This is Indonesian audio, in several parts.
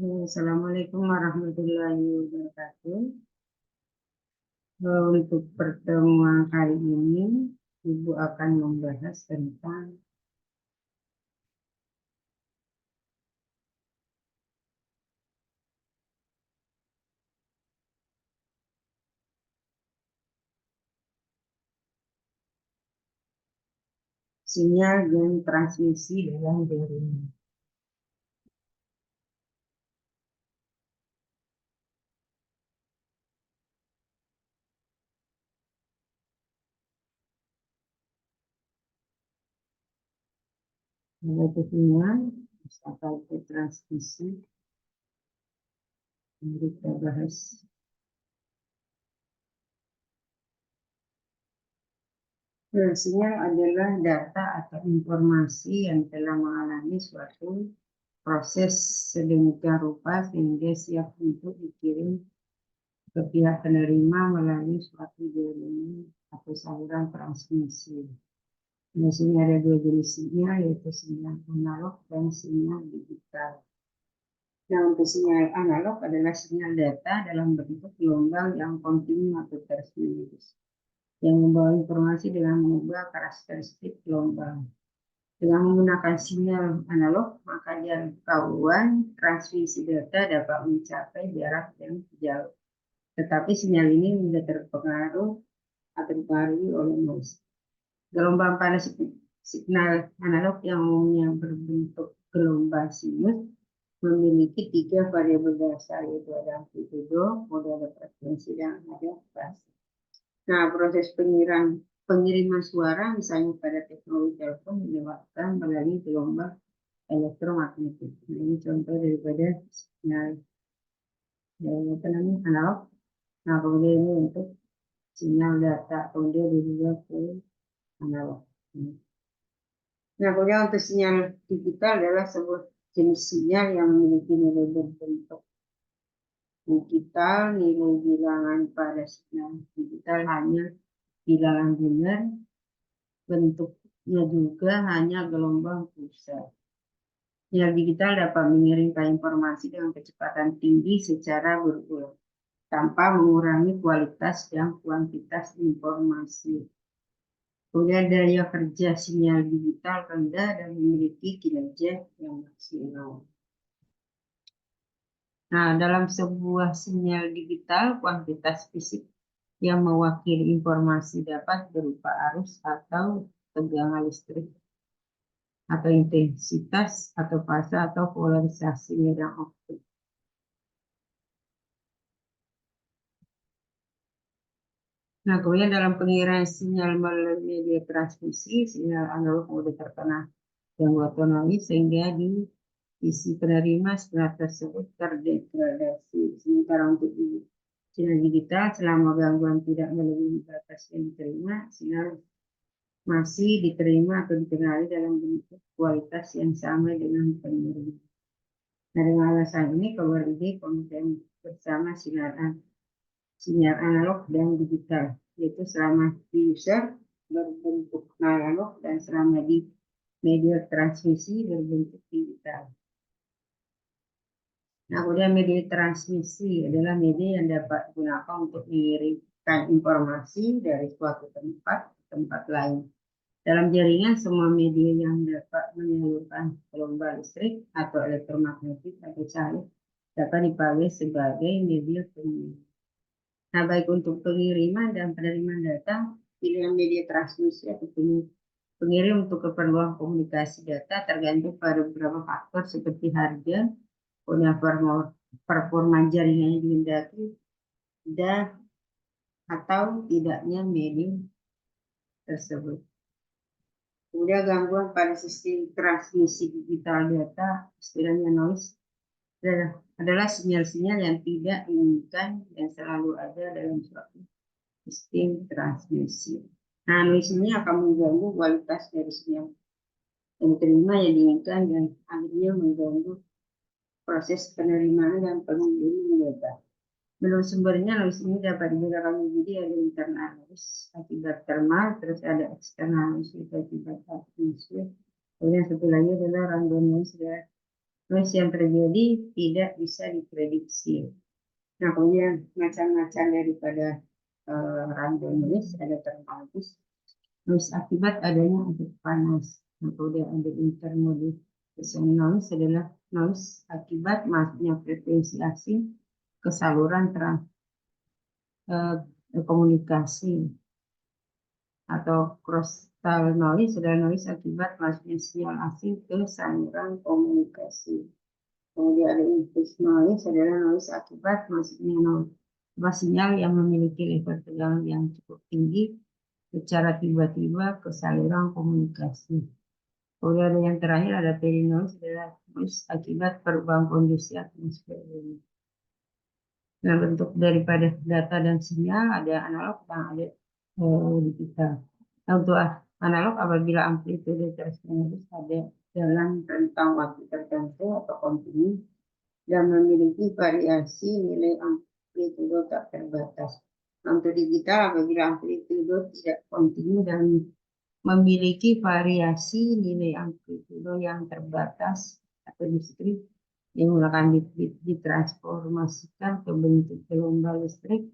Assalamualaikum warahmatullahi wabarakatuh. Untuk pertemuan kali ini, Ibu akan membahas tentang sinyal dan transmisi dalam jaringan. Yaitu sinyal, atau transmisi, yang kita bahas. Sinyal adalah data atau informasi yang telah mengalami suatu proses sedemikian rupa sehingga siap untuk dikirim ke pihak penerima melalui suatu jaringan atau saluran transmisi. Di sini ada dua jenis sinyal, yaitu sinyal analog dan sinyal digital. Nah, untuk sinyal analog adalah sinyal data dalam bentuk gelombang yang kontinu atau terus-menerus, yang membawa informasi dengan mengubah karakteristik gelombang. Dengan menggunakan sinyal analog, maka jangkauan transmisi data dapat mencapai jarak yang jauh. Tetapi sinyal ini tidak terpengaruh atau dipengaruhi oleh noise. Gelombang pada signal analog yang umumnya berbentuk gelombang sinus memiliki 3 variabel dasar, yaitu ada amplitudo, ada frekuensi, dan ada fase. Nah, proses pengiriman suara misalnya pada teknologi telepon dilewatkan melalui gelombang elektromagnetik. Nah, ini contoh daripada signal analog. Nah, kemudian ini untuk sinyal data, kemudian diubah ke analog. Nah, kemudian untuk sinyal digital adalah sebuah jenis sinyal yang memiliki nilai berbentuk digital. Nilai bilangan pada sinyal digital hanya bilangan biner, bentuknya juga hanya gelombang pulsar. Sinyal digital dapat mengirimkan informasi dengan kecepatan tinggi secara berulang, tanpa mengurangi kualitas dan kuantitas informasi. Kemudian daya kerja sinyal digital rendah dan memiliki kinerja yang maksimal. Nah, dalam sebuah sinyal digital, kuantitas fisik yang mewakili informasi dapat berupa arus atau tegangan listrik, atau intensitas, atau fase, atau polarisasi medan optik. Nah, kemudian dalam pengiriman sinyal melalui media transmisi, sinyal analog mudah terkena gangguan noise sehingga di sisi penerima sinyal tersebut terdegradasi. Sementara untuk sinyal digital, selama gangguan tidak melebihi batas yang diterima, sinyal masih diterima atau dikenali dalam bentuk kualitas yang sama dengan penerima. Nah, dengan alasan ini keluar ide konten bersama sinyal analog dan digital, yaitu selama di user berbentuk analog dan selama di media transmisi berbentuk digital. Nah, kemudian media transmisi adalah media yang dapat digunakan untuk mengirimkan informasi dari suatu tempat ke tempat lain. Dalam jaringan, semua media yang dapat menyalurkan gelombang listrik atau elektromagnetik atau cahaya dapat dipakai sebagai media pengirim. Nah, baik untuk pengiriman dan penerimaan data, pilihan media transmisi atau pengirim untuk keperluan komunikasi data tergantung pada beberapa faktor seperti harga, performa jaringan yang dikehendaki, dan atau tidaknya medium tersebut. Kemudian gangguan pada sistem transmisi digital data, istilahnya noise, adalah sinyal-sinyal yang tidak diinginkan yang selalu ada dalam suatu sistem transmisi. Nah, noise ini akan mengganggu kualitas dari sinyal yang diterima yang diinginkan dan akhirnya mengganggu proses penerimaan dan pengiriman data. Menurut sumbernya, noise ini dapat digunakan menjadi ada internal noise akibat thermal, terus ada eksternal noise akibat atmosfer. Kemudian satu lagi adalah random noise Noise yang terjadi tidak bisa diprediksi. Nah, kemudian macam-macam daripada random noise ada terbatas. Noise akibat adanya efek panas. Nah, kemudian ada intermodiation noise adalah noise akibat masuknya frekuensi asing ke saluran komunikasi. Atau cross-talk noise adalah noise akibat masuknya sinyal asing ke saluran komunikasi. Kemudian ada impulse noise adalah noise akibat masuknya sinyal yang memiliki level tegangan yang cukup tinggi secara tiba-tiba ke saluran komunikasi. Kemudian ada yang terakhir ada Perry noise adalah noise akibat perubahan kondisi atmosfer. Nah, bentuk daripada data dan sinyal ada analog dan ada digital. Nah, untuk analog apabila amplitude terus-menerus ada dalam rentang waktu tertentu atau kontinu dan memiliki variasi nilai amplitude tak terbatas. Untuk digital apabila amplitude tidak kontinu dan memiliki variasi nilai amplitude yang terbatas atau diskrit yang menggunakan bit-bit ditransformasikan ke bentuk gelombang listrik,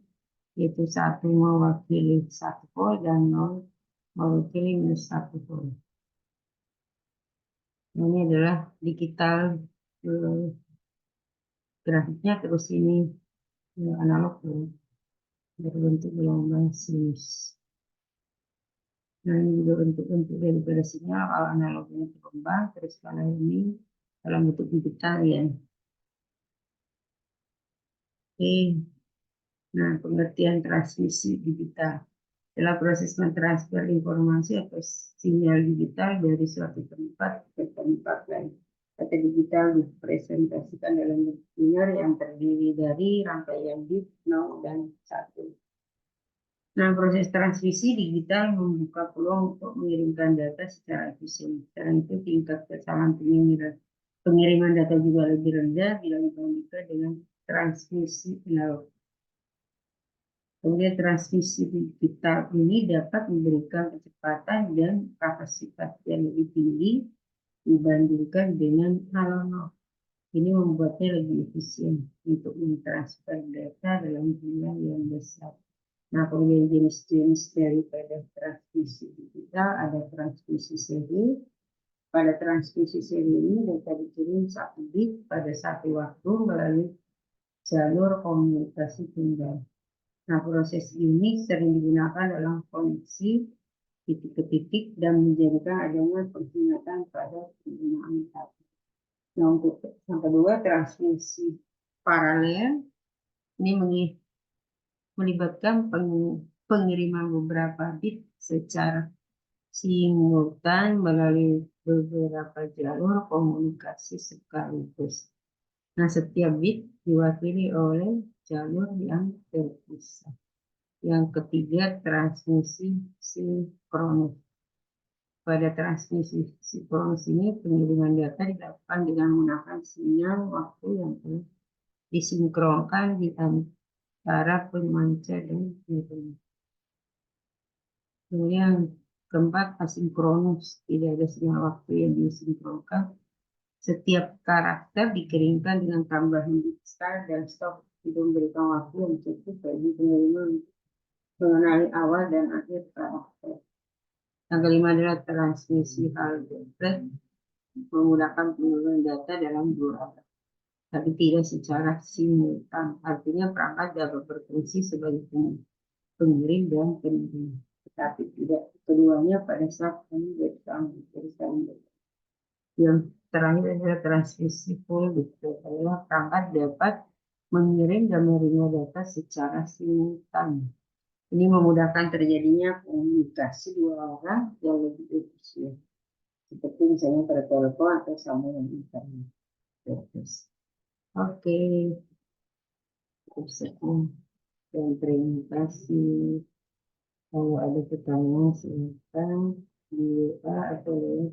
yaitu 1 mewakili 1 volt dan 0 mewakili minus 1 volt. Ini adalah digital grafiknya, terus ini analog berbentuk gelombang sinus. Nah, ini juga bentuk-bentuk daripada sinyal. Kalau analognya berkembang, terus kalau ini dalam bentuk digital ya. Oke. Nah, pengertian transmisi digital adalah proses mentransfer informasi atau sinyal digital dari suatu tempat ke tempat lain. Data digital dipresentasikan dalam bentuk linear yang terdiri dari rangkaian bit 0 dan 1. Nah, proses transmisi digital membuka peluang untuk mengirimkan data secara efisien. Selain itu, tingkat kesalahan pengiriman data juga lebih rendah bila dibandingkan dengan transmisi analog. Kemudian transmisi digital ini dapat memberikan kecepatan dan kapasitas yang lebih tinggi dibandingkan dengan analog. Ini membuatnya lebih efisien untuk mentransfer data dalam jumlah yang besar. Nah, kemudian jenis-jenis daripada transmisi digital ada transmisi seri. Pada transmisi seri ini data dikirim 1 bit pada satu waktu melalui jalur komunikasi tunggal. Nah, proses ini sering digunakan dalam koneksi titik ke titik dan menjadikan adanya penghematan pada penggunaan data. Nah, untuk yang kedua, transmisi paralel ini melibatkan pengiriman beberapa bit secara simultan melalui beberapa jalur komunikasi sekaligus. Nah, setiap bit diwakili oleh jalur yang terpisah. Yang ketiga, transmisi sinkronus. Pada transmisi sinkronus ini, pengiriman data dilakukan dengan menggunakan sinyal waktu yang disinkronkan di antara pemancar dan pengirim. Kemudian keempat, asinkronus. Tidak ada sinyal waktu yang disinkronkan. Setiap karakter dikirimkan dengan tambahan bit start dan stop. Itu memberikan waktu yang cukup bagi pengiriman mengenali awal dan akhir karakter. Yang kelima adalah transmisi halberd, memudahkan pengiriman data dalam dua arah, tapi tidak secara simultan. Artinya perangkat dapat berfungsi sebagai pengirim dan penerima, tetapi tidak keduanya pada saat kami bersama. Yang terakhir adalah transmisi full bit, adalah perangkat dapat mengirim dan menerima data secara simultan. Ini memudahkan terjadinya komunikasi dua orang yang lebih efisien, seperti misalnya pada telepon atau sambungan internet. Oke, cukup sekian dan terima kasih. Kalau ada pertanyaan silakan di WA atau